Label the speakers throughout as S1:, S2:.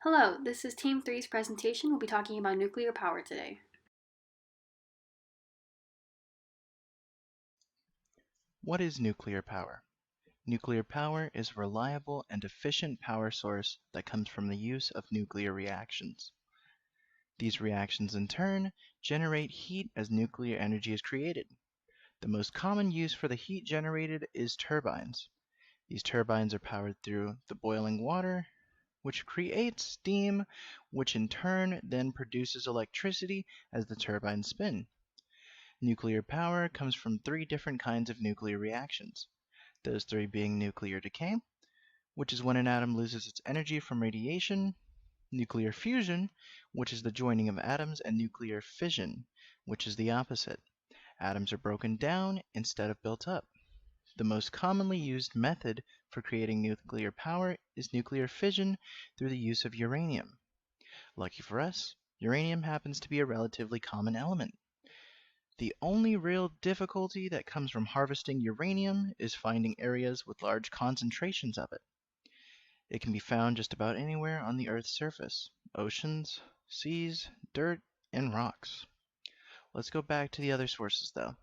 S1: Hello, this is Team 3's presentation. We'll be talking about nuclear power today.
S2: What is nuclear power? Nuclear power is a reliable and efficient power source that comes from the use of nuclear reactions. These reactions in turn generate heat as nuclear energy is created. The most common use for the heat generated is turbines. These turbines are powered through the boiling water, which creates steam, which in turn then produces electricity as the turbines spin. Nuclear power comes from three different kinds of nuclear reactions. Those three being nuclear decay, which is when an atom loses its energy from radiation, nuclear fusion, which is the joining of atoms, and nuclear fission, which is the opposite. Atoms are broken down instead of built up. The most commonly used method for creating nuclear power is nuclear fission through the use of uranium. Lucky for us, uranium happens to be a relatively common element. The only real difficulty that comes from harvesting uranium is finding areas with large concentrations of it. It can be found just about anywhere on the Earth's surface: oceans, seas, dirt, and rocks. Let's go back to the other sources though.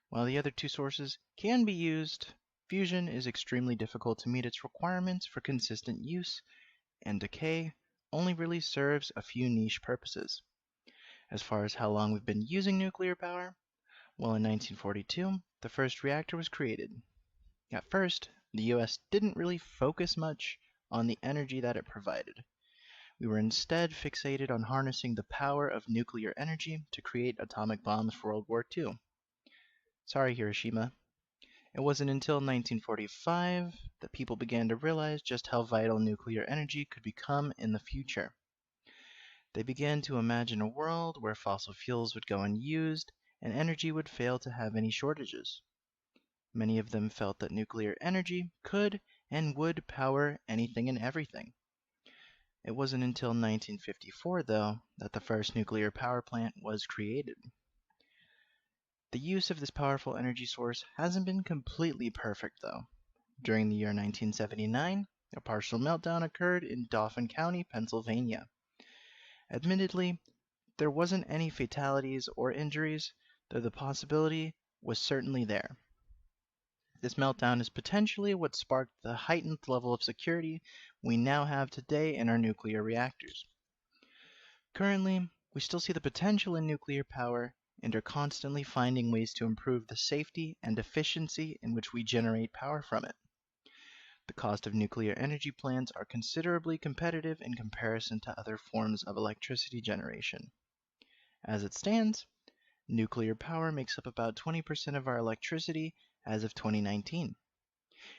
S2: While the other two sources can be used, fusion is extremely difficult to meet its requirements for consistent use, and decay only really serves a few niche purposes. As far as how long we've been using nuclear power, well, in 1942, the first reactor was created. At first, the US didn't really focus much on the energy that it provided. We were instead fixated on harnessing the power of nuclear energy to create atomic bombs for World War II. Sorry, Hiroshima. It wasn't until 1945 that people began to realize just how vital nuclear energy could become in the future. They began to imagine a world where fossil fuels would go unused and energy would fail to have any shortages. Many of them felt that nuclear energy could and would power anything and everything. It wasn't until 1954, though, that the first nuclear power plant was created. The use of this powerful energy source hasn't been completely perfect, though. During the year 1979, a partial meltdown occurred in Dauphin County, Pennsylvania. Admittedly, there wasn't any fatalities or injuries, though the possibility was certainly there. This meltdown is potentially what sparked the heightened level of security we now have today in our nuclear reactors. Currently, we still see the potential in nuclear power and are constantly finding ways to improve the safety and efficiency in which we generate power from it. The cost of nuclear energy plants are considerably competitive in comparison to other forms of electricity generation. As it stands, nuclear power makes up about 20% of our electricity as of 2019.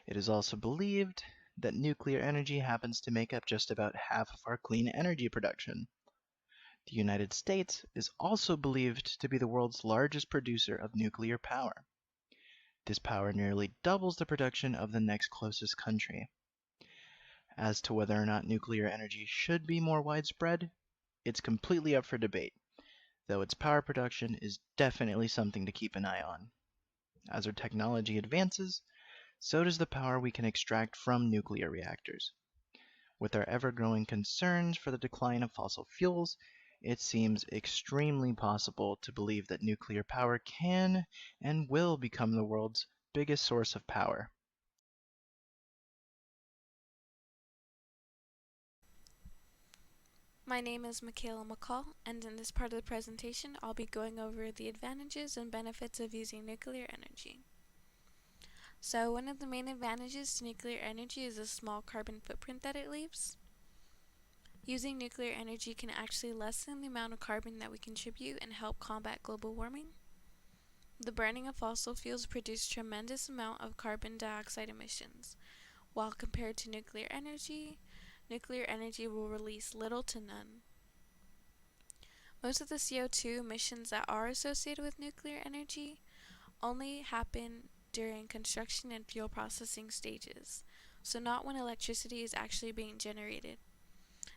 S2: It is also believed that nuclear energy happens to make up just about half of our clean energy production. The United States is also believed to be the world's largest producer of nuclear power. This power nearly doubles the production of the next closest country. As to whether or not nuclear energy should be more widespread, it's completely up for debate, though its power production is definitely something to keep an eye on. As our technology advances, so does the power we can extract from nuclear reactors. With our ever-growing concerns for the decline of fossil fuels, it seems extremely possible to believe that nuclear power can and will become the world's biggest source of power.
S3: My name is Makayla McCall, and in this part of the presentation, I'll be going over the advantages and benefits of using nuclear energy. So, one of the main advantages to nuclear energy is the small carbon footprint that it leaves. Using nuclear energy can actually lessen the amount of carbon that we contribute and help combat global warming. The burning of fossil fuels produce tremendous amount of carbon dioxide emissions, while compared to nuclear energy will release little to none. Most of the CO2 emissions that are associated with nuclear energy only happen during construction and fuel processing stages, so not when electricity is actually being generated.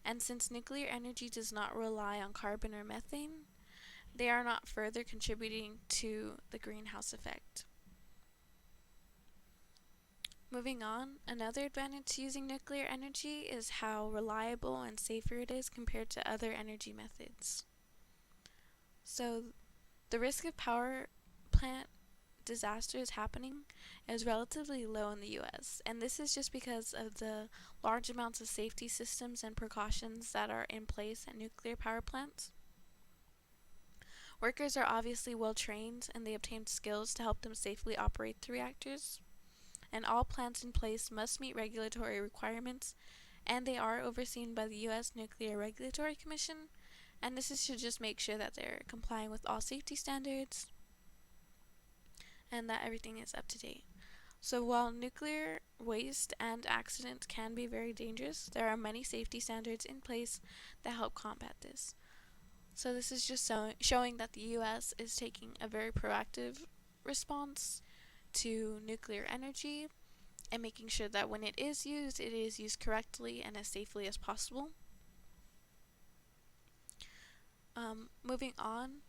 S3: And since nuclear energy does not rely on carbon or methane, they are not further contributing to the greenhouse effect. Moving on, another advantage to using nuclear energy is how reliable and safer it is compared to other energy methods. So, the risk of power plant disasters happening is relatively low in the US, and this is just because of the large amounts of safety systems and precautions that are in place at nuclear power plants. Workers are obviously well trained and they obtain skills to help them safely operate the reactors. And all plants in place must meet regulatory requirements, and they are overseen by the U.S. Nuclear Regulatory Commission, and this is to just make sure that they're complying with all safety standards and that everything is up to date. So while nuclear waste and accidents can be very dangerous, there are many safety standards in place that help combat this. So this is just showing that the U.S. is taking a very proactive response to nuclear energy and making sure that when it is used correctly and as safely as possible. Moving on,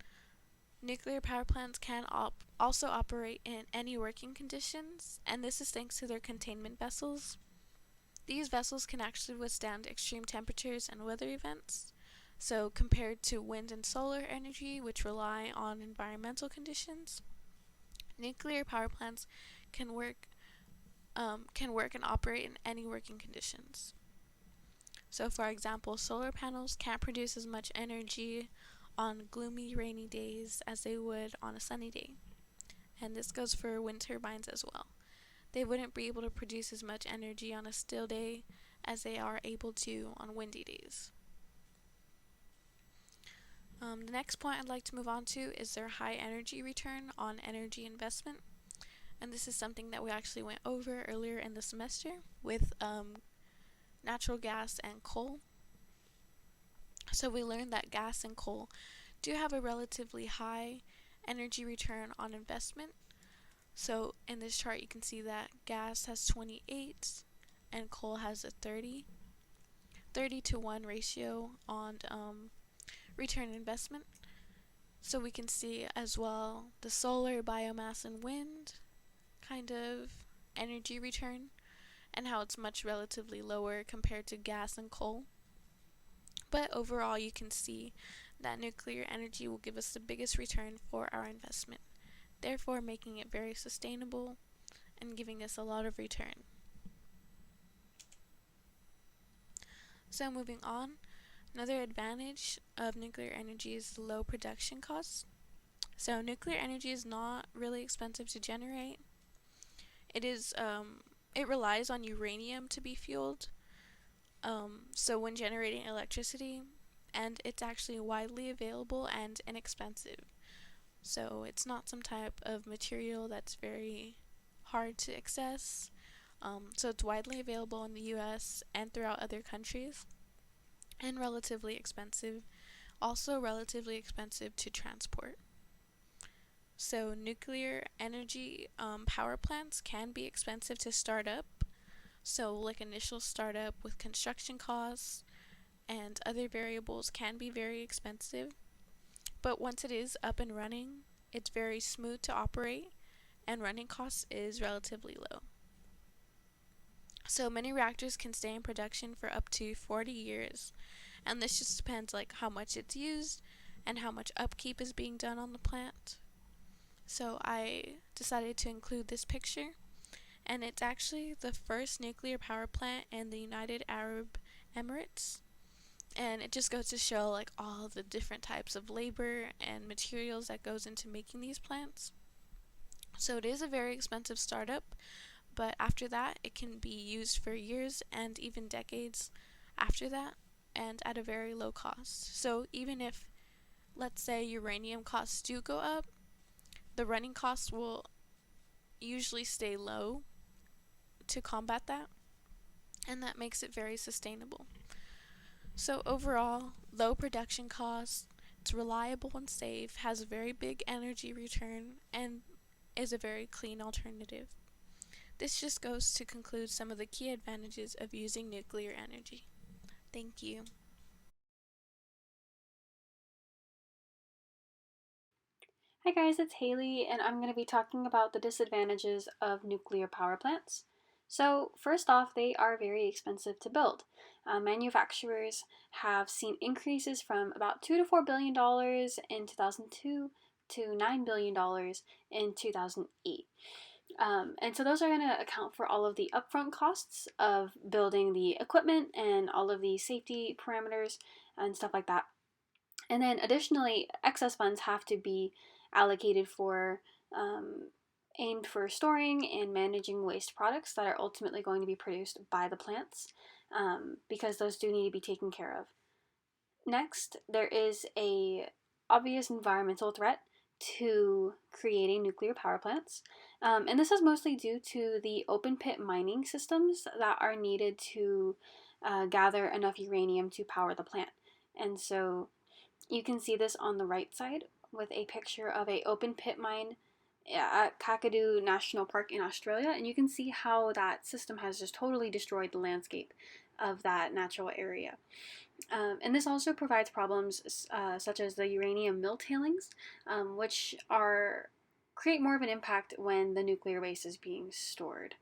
S3: nuclear power plants can also operate in any working conditions, and this is thanks to their containment vessels. These vessels can actually withstand extreme temperatures and weather events. So compared to wind and solar energy, which rely on environmental conditions, nuclear power plants can work and operate in any working conditions. So for example, solar panels can't produce as much energy on gloomy, rainy days as they would on a sunny day. And this goes for wind turbines as well. They wouldn't be able to produce as much energy on a still day as they are able to on windy days. The next point I'd like to move on to is their high energy return on energy investment. And this is something that we actually went over earlier in the semester with natural gas and coal. So we learned that gas and coal do have a relatively high energy return on investment. So in this chart you can see that gas has 28 and coal has a 30 to 1 ratio on return on investment. So we can see as well the solar, biomass, and wind kind of energy return and how it's much relatively lower compared to gas and coal. But overall you can see that nuclear energy will give us the biggest return for our investment, therefore making it very sustainable and giving us a lot of return. So moving on, another advantage of nuclear energy is the low production costs. So nuclear energy is not really expensive to generate. It relies on uranium to be fueled. So when generating electricity, and it's actually widely available and inexpensive. So it's not some type of material that's very hard to access. So it's widely available in the US and throughout other countries, and relatively expensive. Also relatively expensive to transport. So nuclear energy power plants can be expensive to start up. So like initial startup with construction costs and other variables can be very expensive. But once it is up and running, it's very smooth to operate and running costs is relatively low. So many reactors can stay in production for up to 40 years, and this just depends like how much it's used and how much upkeep is being done on the plant. So I decided to include this picture, and it's actually the first nuclear power plant in the United Arab Emirates. And it just goes to show like all the different types of labor and materials that goes into making these plants. So it is a very expensive startup, but after that it can be used for years and even decades after that, and at a very low cost. So even if, let's say, uranium costs do go up, the running costs will usually stay low to combat that, and that makes it very sustainable. So overall, low production costs, it's reliable and safe, has a very big energy return, and is a very clean alternative. This just goes to conclude some of the key advantages of using nuclear energy. Thank you.
S1: Hi guys, it's Hailey, and I'm going to be talking about the disadvantages of nuclear power plants. So, first off, they are very expensive to build. Manufacturers have seen increases from about $2 to $4 billion in 2002 to $9 billion in 2008. And so those are going to account for all of the upfront costs of building the equipment and all of the safety parameters and stuff like that. And then additionally, excess funds have to be allocated for aimed for storing and managing waste products that are ultimately going to be produced by the plants, because those do need to be taken care of. Next, there is a obvious environmental threat to creating nuclear power plants, and this is mostly due to the open pit mining systems that are needed to gather enough uranium to power the plant. And so you can see this on the right side with a picture of a open pit mine at Kakadu National Park in Australia, and you can see how that system has just totally destroyed the landscape of that natural area. And this also provides problems such as the uranium mill tailings, which create more of an impact when the nuclear waste is being stored.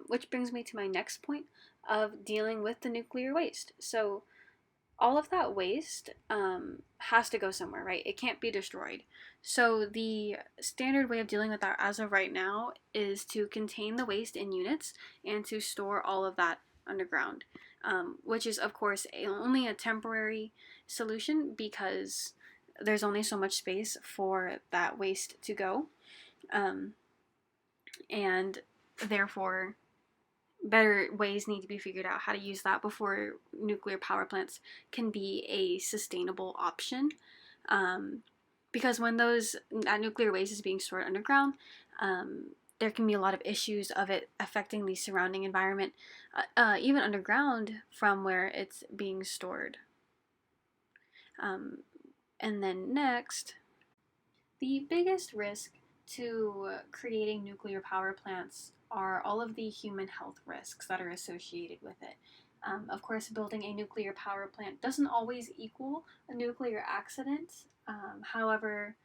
S1: Which brings me to my next point of dealing with the nuclear waste. So all of that waste has to go somewhere, right? It can't be destroyed. So the standard way of dealing with that as of right now is to contain the waste in units and to store all of that underground, which is of course only a temporary solution because there's only so much space for that waste to go, and therefore better ways need to be figured out how to use that before nuclear power plants can be a sustainable option. Because when that nuclear waste is being stored underground, there can be a lot of issues of it affecting the surrounding environment, even underground from where it's being stored. And then next, the biggest risk to creating nuclear power plants are all of the human health risks that are associated with it. Of course, building a nuclear power plant doesn't always equal a nuclear accident. However,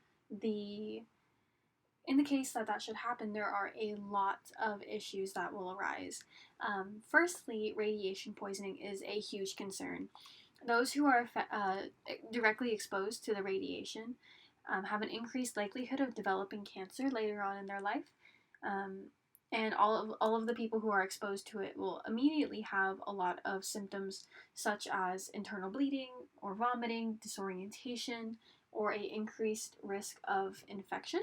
S1: in the case that should happen, there are a lot of issues that will arise. Firstly, radiation poisoning is a huge concern. Those who are directly exposed to the radiation have an increased likelihood of developing cancer later on in their life. And all of the people who are exposed to it will immediately have a lot of symptoms such as internal bleeding or vomiting, disorientation, or an increased risk of infection.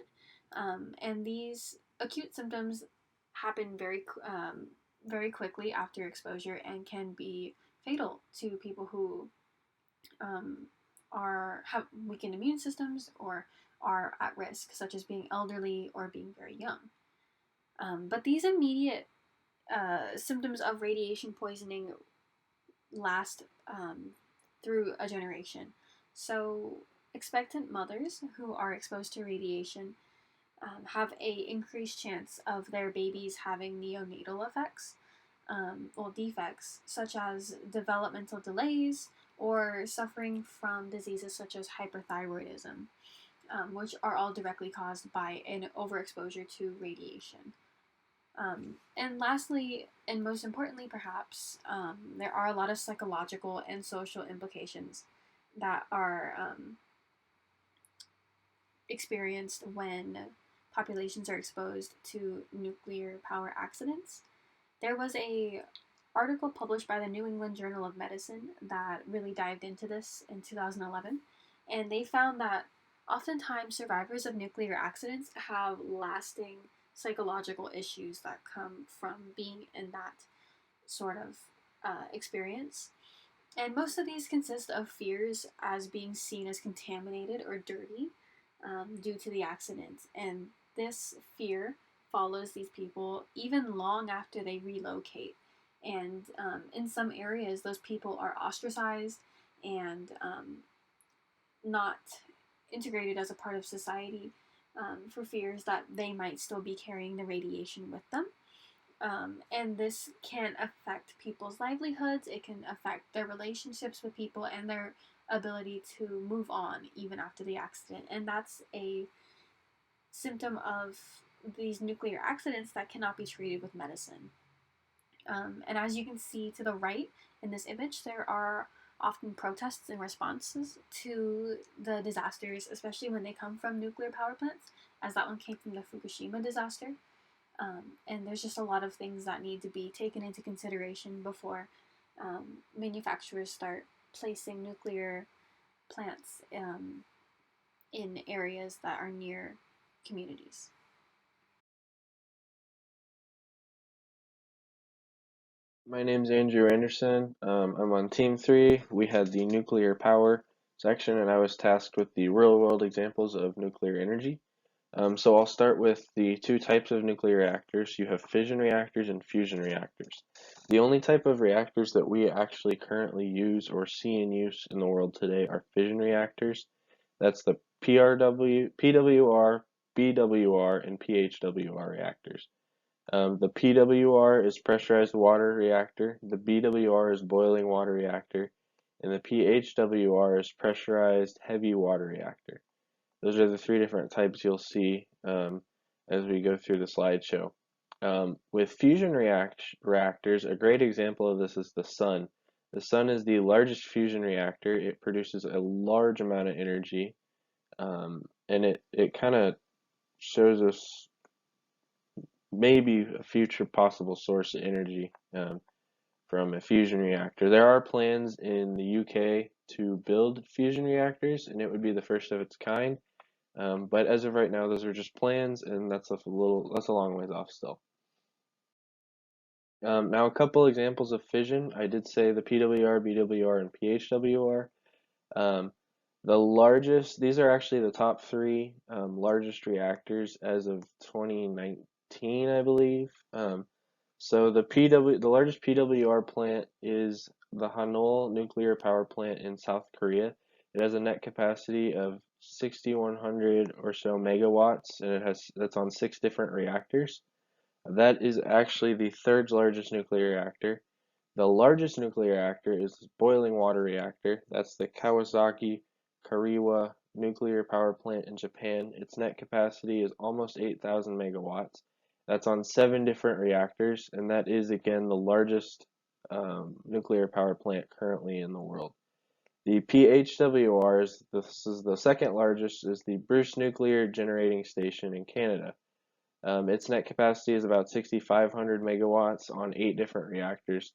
S1: And these acute symptoms happen very quickly after exposure and can be fatal to people who have weakened immune systems or are at risk, such as being elderly or being very young. But these immediate symptoms of radiation poisoning last through a generation. So expectant mothers who are exposed to radiation have a increased chance of their babies having neonatal effects, defects, such as developmental delays or suffering from diseases such as hyperthyroidism, which are all directly caused by an overexposure to radiation. And lastly, and most importantly perhaps, there are a lot of psychological and social implications that are experienced when populations are exposed to nuclear power accidents. There was a article published by the New England Journal of Medicine that really dived into this in 2011, and they found that oftentimes survivors of nuclear accidents have lasting psychological issues that come from being in that sort of experience. And most of these consist of fears as being seen as contaminated or dirty due to the accident. And this fear follows these people even long after they relocate. And in some areas, those people are ostracized and not integrated as a part of society for fears that they might still be carrying the radiation with them. And this can affect people's livelihoods, it can affect their relationships with people and their ability to move on even after the accident. And that's a symptom of these nuclear accidents that cannot be treated with medicine. And as you can see to the right in this image, there are often protests and responses to the disasters, especially when they come from nuclear power plants, as that one came from the Fukushima disaster. And there's just a lot of things that need to be taken into consideration before manufacturers start placing nuclear plants in areas that are near communities.
S4: My name's Andrew Anderson. I'm on Team 3. We had the nuclear power section, and I was tasked with the real-world examples of nuclear energy. So I'll start with the two types of nuclear reactors. You have fission reactors and fusion reactors. The only type of reactors that we actually currently use or see in use in the world today are fission reactors. That's the PWR, BWR, and PHWR reactors. The PWR is pressurized water reactor, the BWR is boiling water reactor, and the PHWR is pressurized heavy water reactor. Those are the three different types you'll see as we go through the slideshow. With fusion reactors, a great example of this is the sun. The sun is the largest fusion reactor. It produces a large amount of energy, and it kind of shows us maybe a future possible source of energy from a fusion reactor. There are plans in the UK to build fusion reactors, and it would be the first of its kind. But as of right now, those are just plans, and that's a long ways off still. Now, a couple examples of fission. I did say the PWR, BWR, and PHWR. These are actually the top three largest reactors as of 2019, I believe. So the largest PWR plant is the Hanol nuclear power plant in South Korea. It has a net capacity of 6,100 or so megawatts, and that's on 6 different reactors. That is actually the third largest nuclear reactor. The largest nuclear reactor is the boiling water reactor. That's the Kawasaki Kariwa nuclear power plant in Japan. Its net capacity is almost 8,000 megawatts. That's on 7 different reactors, and that is again the largest nuclear power plant currently in the world. The PHWRs, this is the second largest, is the Bruce Nuclear Generating Station in Canada. Its net capacity is about 6,500 megawatts on 8 different reactors.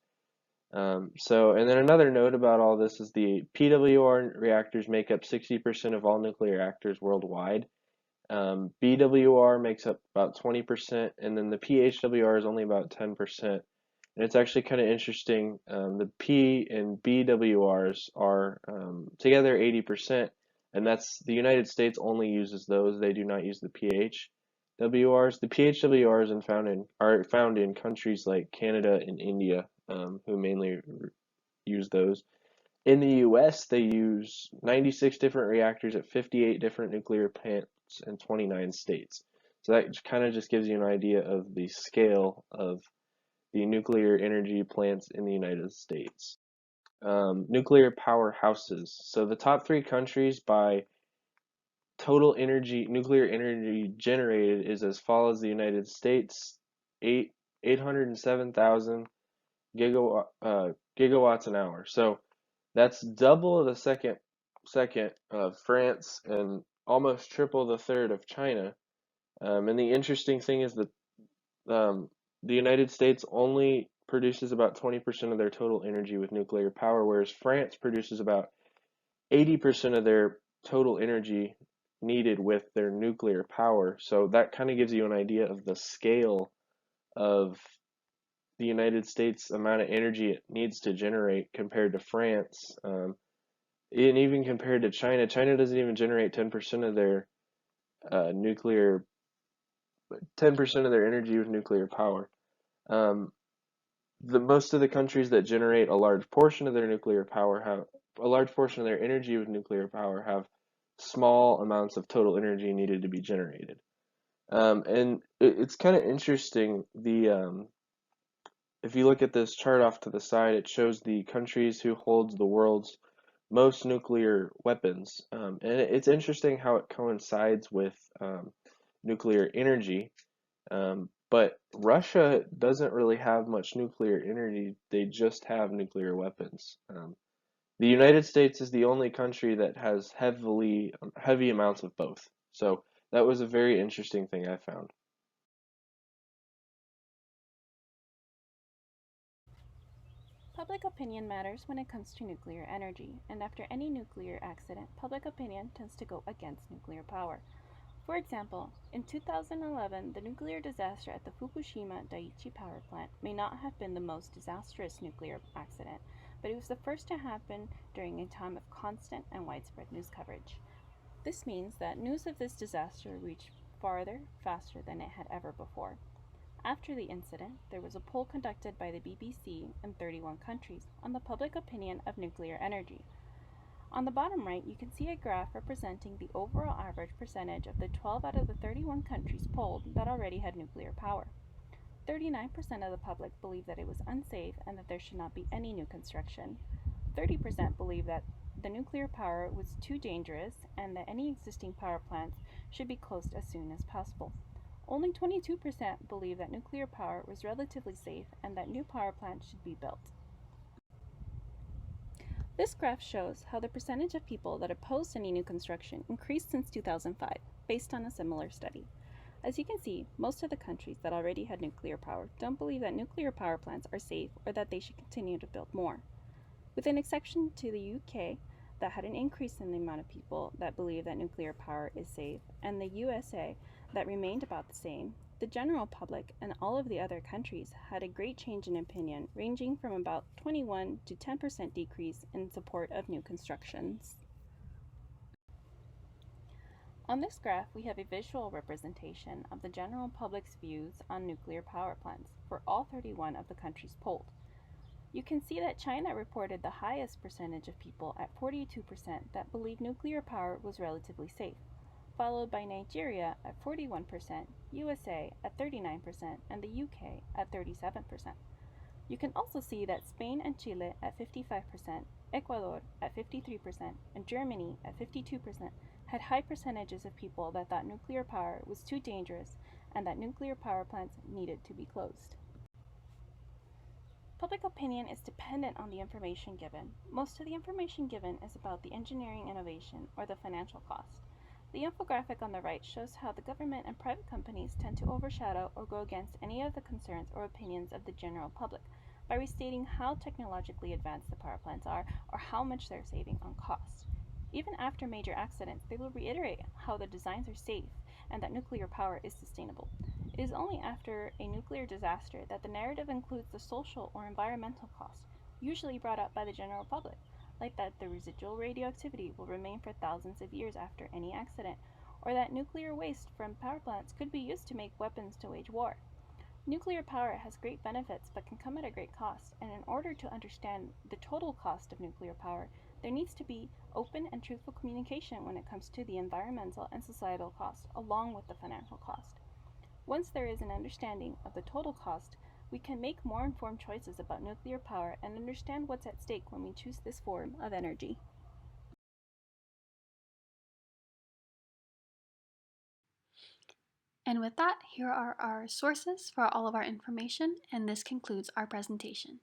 S4: And then another note about all this is the PWR reactors make up 60% of all nuclear reactors worldwide. BWR makes up about 20%, and then the PHWR is only about 10%. And it's actually kind of interesting. The P and BWRs are together 80%, and that's the United States only uses those. They do not use the PHWRs. The PHWRs are found in countries like Canada and India, who mainly use those. In the US, they use 96 different reactors at 58 different nuclear plants in 29 states. So that kind of just gives you an idea of the scale of the nuclear energy plants in the United States. Nuclear powerhouses. So the top 3 countries by total nuclear energy generated is as follows: the United States, 807,000 gigawatts an hour. So that's double the second of France and almost triple the third of China. And the interesting thing is that the United States only produces about 20% of their total energy with nuclear power, whereas France produces about 80% of their total energy needed with their nuclear power. So that kind of gives you an idea of the scale of the United States amount of energy it needs to generate compared to France. And even compared to China, China doesn't even generate 10% of their 10% of their energy with nuclear power. Most of the countries that generate a large portion of their energy with nuclear power have small amounts of total energy needed to be generated. And it's kind of interesting. If you look at this chart off to the side, it shows the countries who hold the world's most nuclear weapons. And it's interesting how it coincides with nuclear energy. But Russia doesn't really have much nuclear energy. They just have nuclear weapons. The United States is the only country that has heavy amounts of both. So that was a very interesting thing I found.
S5: Public opinion matters when it comes to nuclear energy, and after any nuclear accident, public opinion tends to go against nuclear power. For example, in 2011, the nuclear disaster at the Fukushima Daiichi power plant may not have been the most disastrous nuclear accident, but it was the first to happen during a time of constant and widespread news coverage. This means that news of this disaster reached farther, faster than it had ever before. After the incident, there was a poll conducted by the BBC in 31 countries on the public opinion of nuclear energy. On the bottom right, you can see a graph representing the overall average percentage of the 12 out of the 31 countries polled that already had nuclear power. 39% of the public believed that it was unsafe and that there should not be any new construction. 30% believed that the nuclear power was too dangerous and that any existing power plants should be closed as soon as possible. Only 22% believed that nuclear power was relatively safe and that new power plants should be built. This graph shows how the percentage of people that opposed any new construction increased since 2005, based on a similar study. As you can see, most of the countries that already had nuclear power don't believe that nuclear power plants are safe or that they should continue to build more. With an exception to the UK, that had an increase in the amount of people that believe that nuclear power is safe, and the USA, that remained about the same, the general public and all of the other countries had a great change in opinion, ranging from about 21 to 10% decrease in support of new constructions. On this graph, we have a visual representation of the general public's views on nuclear power plants for all 31 of the countries polled. You can see that China reported the highest percentage of people at 42% that believed nuclear power was relatively safe, followed by Nigeria at 41%, USA at 39%, and the UK at 37%. You can also see that Spain and Chile at 55%, Ecuador at 53%, and Germany at 52% had high percentages of people that thought nuclear power was too dangerous and that nuclear power plants needed to be closed. Public opinion is dependent on the information given. Most of the information given is about the engineering innovation or the financial cost. The infographic on the right shows how the government and private companies tend to overshadow or go against any of the concerns or opinions of the general public by restating how technologically advanced the power plants are or how much they're saving on cost. Even after major accidents, they will reiterate how the designs are safe and that nuclear power is sustainable. It is only after a nuclear disaster that the narrative includes the social or environmental cost, usually brought up by the general public, like that the residual radioactivity will remain for thousands of years after any accident, or that nuclear waste from power plants could be used to make weapons to wage war. Nuclear power has great benefits but can come at a great cost, and in order to understand the total cost of nuclear power, there needs to be open and truthful communication when it comes to the environmental and societal cost, along with the financial cost. Once there is an understanding of the total cost, we can make more informed choices about nuclear power and understand what's at stake when we choose this form of energy.
S1: And with that, here are our sources for all of our information, and this concludes our presentation.